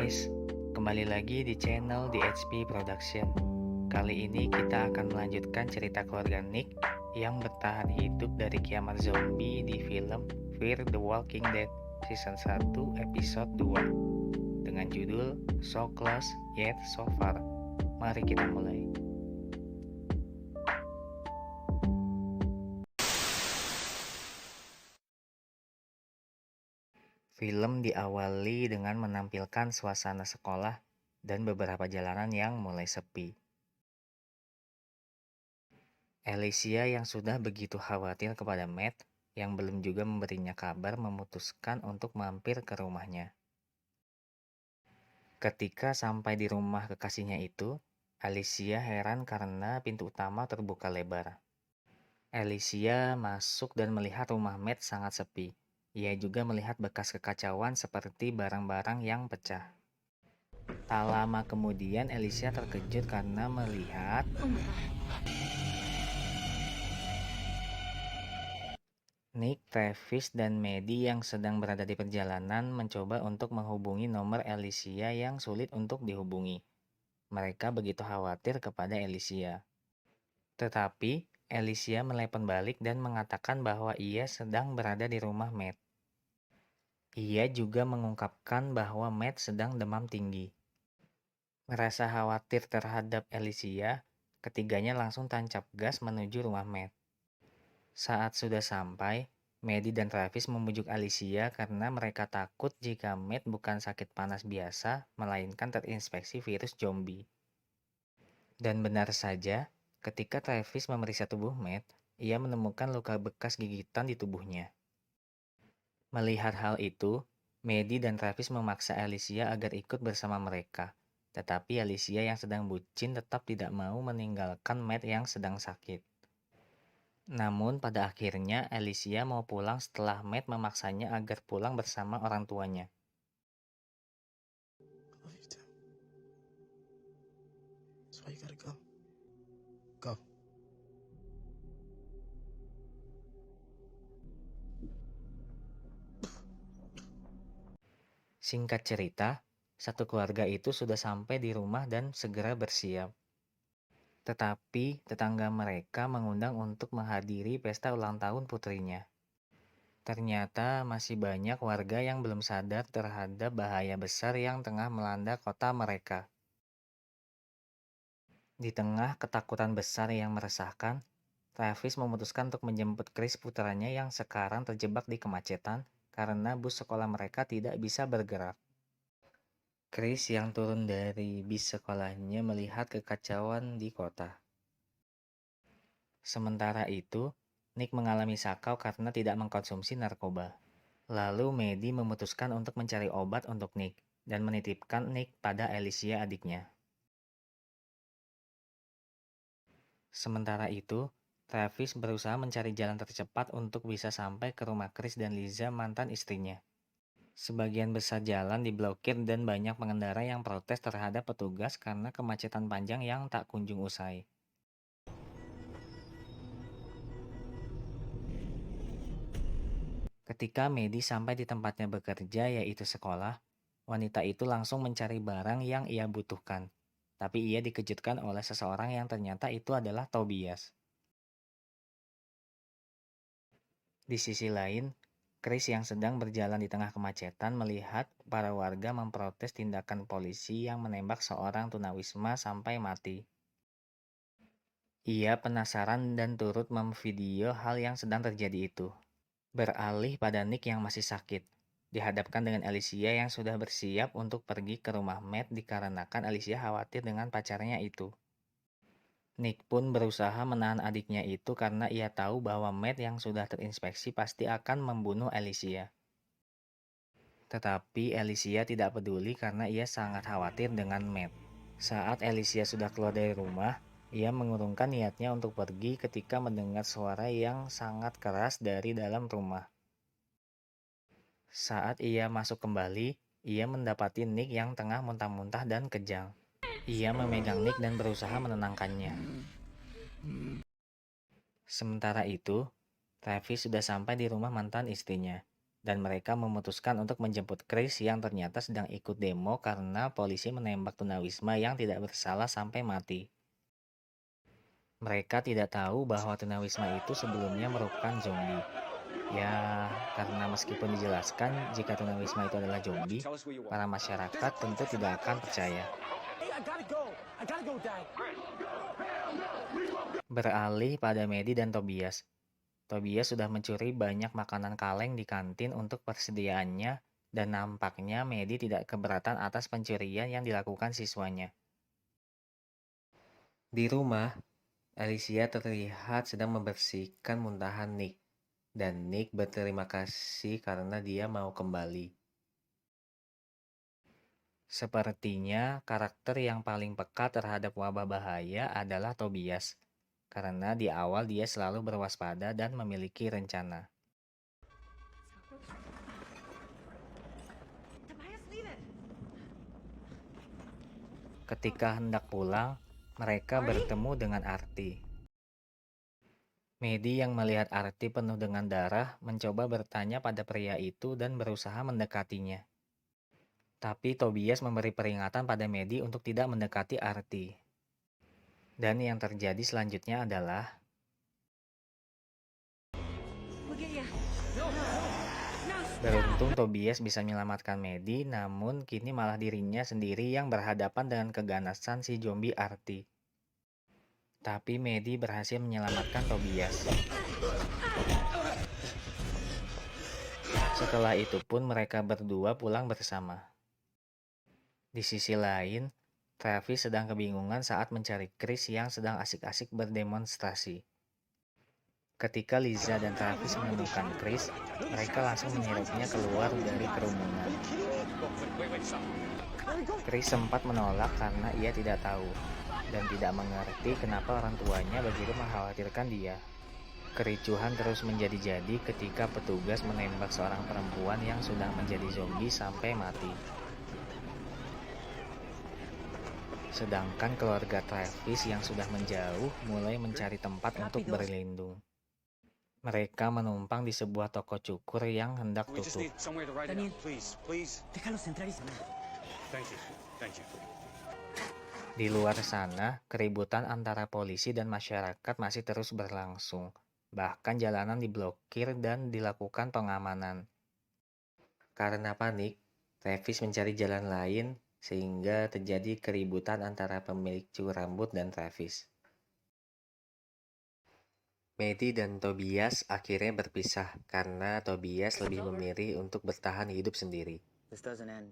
guys, kembali lagi di channel DHP Production. Kali ini kita akan melanjutkan cerita keluarga Nick yang bertahan hidup dari kiamat zombie di film Fear the Walking Dead Season 1 Episode 2 dengan judul So Close Yet So Far. Mari kita mulai. Film diawali dengan menampilkan suasana sekolah dan beberapa jalanan yang mulai sepi. Alicia yang sudah begitu khawatir kepada Matt, yang belum juga memberinya kabar, memutuskan untuk mampir ke rumahnya. Ketika sampai di rumah kekasihnya itu, Alicia heran karena pintu utama terbuka lebar. Alicia masuk dan melihat rumah Matt sangat sepi. Ia juga melihat bekas kekacauan seperti barang-barang yang pecah. Tak lama kemudian Alicia terkejut karena melihat Nick, Travis, dan Maddie yang sedang berada di perjalanan mencoba untuk menghubungi nomor Alicia yang sulit untuk dihubungi. Mereka begitu khawatir kepada Alicia. Tetapi Alicia menelepon balik dan mengatakan bahwa ia sedang berada di rumah Matt. Ia juga mengungkapkan bahwa Matt sedang demam tinggi. Merasa khawatir terhadap Alicia, ketiganya langsung tancap gas menuju rumah Matt. Saat sudah sampai, Maddie dan Travis membujuk Alicia karena mereka takut jika Matt bukan sakit panas biasa, melainkan terinfeksi virus zombie. Dan benar saja, ketika Travis memeriksa tubuh Matt, ia menemukan luka bekas gigitan di tubuhnya. Melihat hal itu, Maddie dan Travis memaksa Alicia agar ikut bersama mereka. Tetapi Alicia yang sedang bucin tetap tidak mau meninggalkan Matt yang sedang sakit. Namun pada akhirnya Alicia mau pulang setelah Matt memaksanya agar pulang bersama orang tuanya. I love you too. That's why you gotta go. Go. Singkat cerita, satu keluarga itu sudah sampai di rumah dan segera bersiap. Tetapi tetangga mereka mengundang untuk menghadiri pesta ulang tahun putrinya. Ternyata masih banyak warga yang belum sadar terhadap bahaya besar yang tengah melanda kota mereka. Di tengah ketakutan besar yang meresahkan, Travis memutuskan untuk menjemput Chris putranya yang sekarang terjebak di kemacetan karena bus sekolah mereka tidak bisa bergerak. Chris yang turun dari bis sekolahnya melihat kekacauan di kota. Sementara itu, Nick mengalami sakau karena tidak mengkonsumsi narkoba. Lalu Maddie memutuskan untuk mencari obat untuk Nick dan menitipkan Nick pada Alicia adiknya. Sementara itu, Travis berusaha mencari jalan tercepat untuk bisa sampai ke rumah Chris dan Liza, mantan istrinya. Sebagian besar jalan diblokir dan banyak pengendara yang protes terhadap petugas karena kemacetan panjang yang tak kunjung usai. Ketika Maddie sampai di tempatnya bekerja, yaitu sekolah, wanita itu langsung mencari barang yang ia butuhkan. Tapi ia dikejutkan oleh seseorang yang ternyata itu adalah Tobias. Di sisi lain, Chris yang sedang berjalan di tengah kemacetan melihat para warga memprotes tindakan polisi yang menembak seorang tunawisma sampai mati. Ia penasaran dan turut memvideo hal yang sedang terjadi itu. Beralih pada Nick yang masih sakit, dihadapkan dengan Alicia yang sudah bersiap untuk pergi ke rumah Matt dikarenakan Alicia khawatir dengan pacarnya itu. Nick pun berusaha menahan adiknya itu karena ia tahu bahwa Matt yang sudah terinfeksi pasti akan membunuh Alicia. Tetapi Alicia tidak peduli karena ia sangat khawatir dengan Matt. Saat Alicia sudah keluar dari rumah, ia mengurungkan niatnya untuk pergi ketika mendengar suara yang sangat keras dari dalam rumah. Saat ia masuk kembali, ia mendapati Nick yang tengah muntah-muntah dan kejang. Ia memegang Nick dan berusaha menenangkannya. Sementara itu, Travis sudah sampai di rumah mantan istrinya, dan mereka memutuskan untuk menjemput Chris yang ternyata sedang ikut demo karena polisi menembak tunawisma yang tidak bersalah sampai mati. Mereka tidak tahu bahwa tunawisma itu sebelumnya merupakan zombie. Ya, karena meskipun dijelaskan jika tunawisma itu adalah zombie, para masyarakat tentu tidak akan percaya. Beralih pada Medi dan Tobias. Tobias sudah mencuri banyak makanan kaleng di kantin untuk persediaannya, dan nampaknya Medi tidak keberatan atas pencurian yang dilakukan siswanya. Di rumah, Alicia terlihat sedang membersihkan muntahan Nick, dan Nick berterima kasih karena dia mau kembali. Sepertinya karakter yang paling peka terhadap wabah bahaya adalah Tobias, karena di awal dia selalu berwaspada dan memiliki rencana. Ketika hendak pulang, mereka bertemu dengan Arti. Medi yang melihat Arti penuh dengan darah mencoba bertanya pada pria itu dan berusaha mendekatinya. Tapi Tobias memberi peringatan pada Medi untuk tidak mendekati Arti. Dan yang terjadi selanjutnya adalah beruntung Tobias bisa menyelamatkan Medi, namun kini malah dirinya sendiri yang berhadapan dengan keganasan si zombie Arti. Tapi Medi berhasil menyelamatkan Tobias. Setelah itu pun mereka berdua pulang bersama. Di sisi lain, Travis sedang kebingungan saat mencari Chris yang sedang asik-asik berdemonstrasi. Ketika Liza dan Travis menemukan Chris, mereka langsung menyerupnya keluar dari kerumunan. Chris sempat menolak karena ia tidak tahu dan tidak mengerti kenapa orang tuanya begitu mengkhawatirkan dia. Kericuhan terus menjadi-jadi ketika petugas menembak seorang perempuan yang sudah menjadi zombie sampai mati. Sedangkan keluarga Travis yang sudah menjauh mulai mencari tempat untuk berlindung. Mereka menumpang di sebuah toko cukur yang hendak tutup. Di luar sana, keributan antara polisi dan masyarakat masih terus berlangsung. Bahkan jalanan diblokir dan dilakukan pengamanan. Karena panik, Travis mencari jalan lain sehingga terjadi keributan antara pemilik cukur rambut dan Travis. Medi dan Tobias akhirnya berpisah karena Tobias lebih memilih untuk bertahan hidup sendiri. This doesn't end.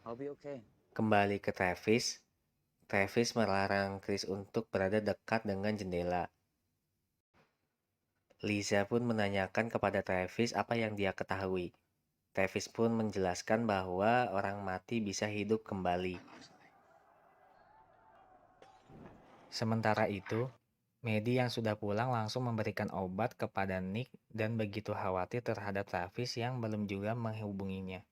I'll be okay. Kembali ke Travis, Travis melarang Chris untuk berada dekat dengan jendela. Liza pun menanyakan kepada Travis apa yang dia ketahui. Travis pun menjelaskan bahwa orang mati bisa hidup kembali. Sementara itu, Medi yang sudah pulang langsung memberikan obat kepada Nick dan begitu khawatir terhadap Travis yang belum juga menghubunginya.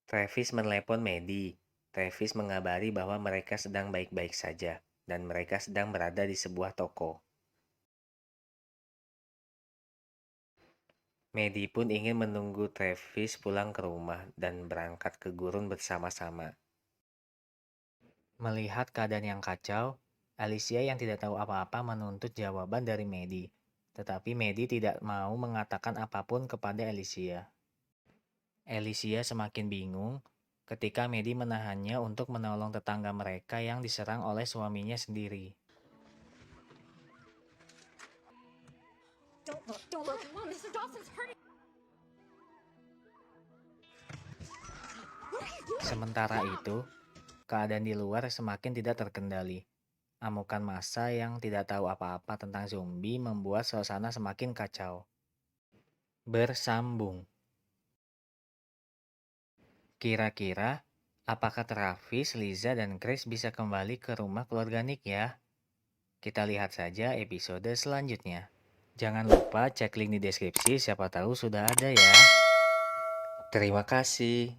Travis menelepon Medi. Travis mengabari bahwa mereka sedang baik-baik saja dan mereka sedang berada di sebuah toko. Medi pun ingin menunggu Travis pulang ke rumah dan berangkat ke gurun bersama-sama. Melihat keadaan yang kacau, Alicia yang tidak tahu apa-apa menuntut jawaban dari Medi. Tetapi Medi tidak mau mengatakan apapun kepada Alicia. Alicia semakin bingung ketika Medi menahannya untuk menolong tetangga mereka yang diserang oleh suaminya sendiri. Don't look. Mom, Mr. Dawson's hurting. What are you doing? Sementara itu, keadaan di luar semakin tidak terkendali. Amukan massa yang tidak tahu apa-apa tentang zombie membuat suasana semakin kacau. Bersambung. Kira-kira, apakah Travis, Liza, dan Chris bisa kembali ke rumah keluarga Nick ya? Kita lihat saja episode selanjutnya. Jangan lupa cek link di deskripsi, siapa tahu sudah ada ya. Terima kasih.